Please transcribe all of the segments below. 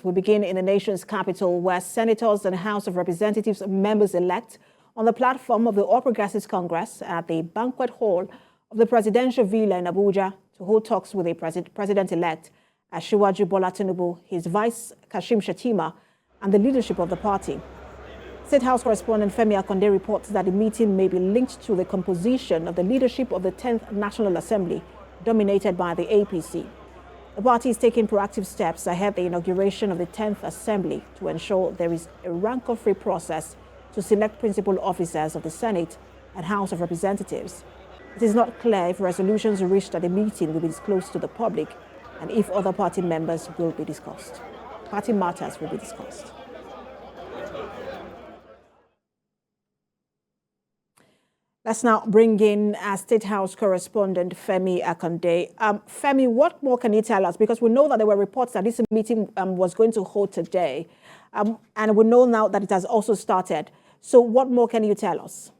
We begin in the nation's capital, where senators and House of Representatives members-elect on the platform of the All Progressives Congress at the banquet hall of the presidential villa in Abuja to hold talks with the president-elect Asiwaju Bola Tinubu, his Vice Kashim Shettima, and the leadership of the party. State House correspondent Femi Akonde reports that the meeting may be linked to the composition of the leadership of the 10th National Assembly, dominated by the APC. The party is taking proactive steps ahead of the inauguration of the 10th Assembly to ensure there is a rancor-free process to select principal officers of the Senate and House of Representatives. It is not clear if resolutions reached at the meeting will be disclosed to the public and if other party members will be discussed. Party matters will be discussed. Let's now bring in our State House correspondent, Femi Akonde. Femi, what more can you tell us? Because we know that there were reports that this meeting was going to hold today, and we know now that it has also started. So what more can you tell us?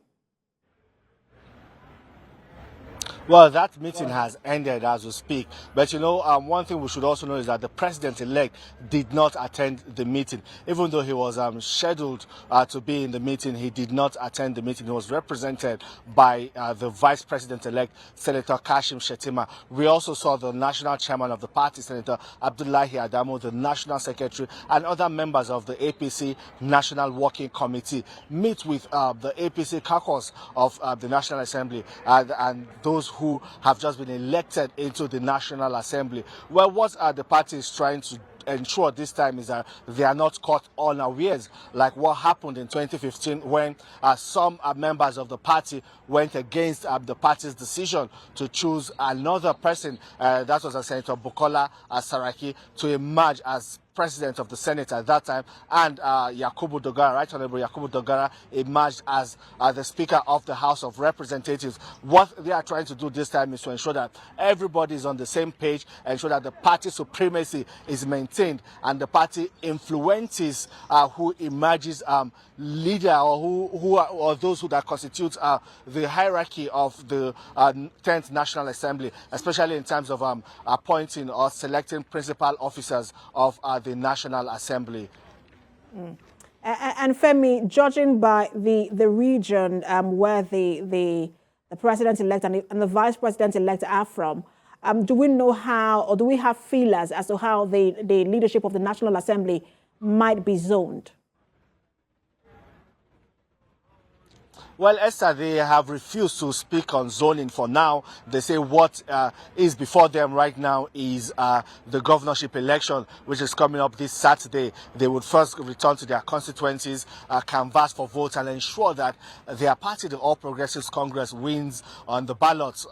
Well, that meeting has ended as we speak. But, one thing we should also know is that the president-elect did not attend the meeting. Even though he was scheduled to be in the meeting, he did not attend the meeting. He was represented by the vice president-elect, Senator Kashim Shettima. We also saw the national chairman of the party, Senator Abdullahi Adamu, the national secretary, and other members of the APC National Working Committee meet with the APC caucus of the National Assembly and those who have just been elected into the National Assembly. Well, what the party is trying to ensure this time is that they are not caught unawares, like what happened in 2015 when some members of the party went against the party's decision to choose another person, that was Senator Bukola Saraki, to emerge as president of the Senate at that time, and Yakubu Dogara, Right Honorable Yakubu Dogara, emerged as the Speaker of the House of Representatives. What they are trying to do this time is to ensure that everybody is on the same page, ensure that the party supremacy is maintained, and the party influences who emerges leader or those who that constitute the hierarchy of the 10th National Assembly, especially in terms of appointing or selecting principal officers of the National Assembly. And Femi, judging by the region where the president-elect and the vice president-elect are from, do we know how, or do we have feelers as to how the leadership of the National Assembly might be zoned? Well, Esther, they have refused to speak on zoning for now. They say what is before them right now is the governorship election, which is coming up this Saturday. They would first return to their constituencies, canvass for votes, and ensure that their party, the All Progressives Congress, wins on the ballots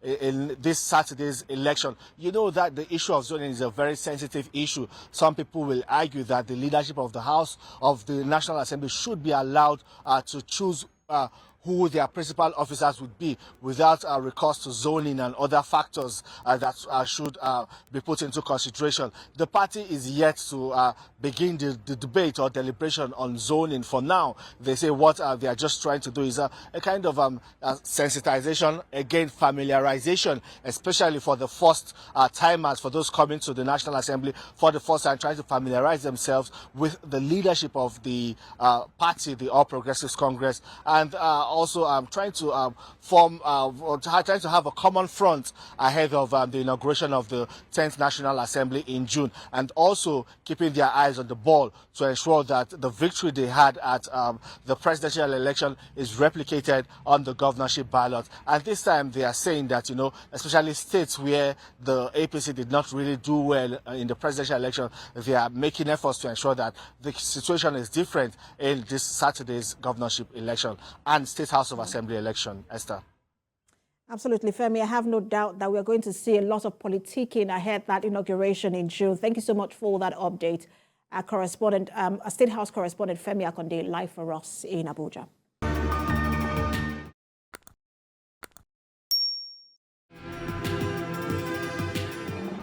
in this Saturday's election. You know that the issue of zoning is a very sensitive issue. Some people will argue that the leadership of the House of the National Assembly should be allowed to choose who their principal officers would be without recourse to zoning and other factors that should be put into consideration. The party is yet to begin the debate or deliberation on zoning for now. They say what they are just trying to do is a kind of sensitization, again familiarization, especially for the first timers, for those coming to the National Assembly for the first time, trying to familiarize themselves with the leadership of the party, the All Progressives Congress, and also trying to trying to have a common front ahead of the inauguration of the 10th National Assembly in June, and also keeping their eyes on the ball to ensure that the victory they had at the presidential election is replicated on the governorship ballot. And this time they are saying that, especially states where the APC did not really do well in the presidential election, they are making efforts to ensure that the situation is different in this Saturday's governorship election and State House of Assembly election. Esther. Absolutely, Femi. I have no doubt that we are going to see a lot of politicking ahead that inauguration in June. Thank you so much for that update. Our correspondent, State House correspondent Femi Akonde, live for us in Abuja.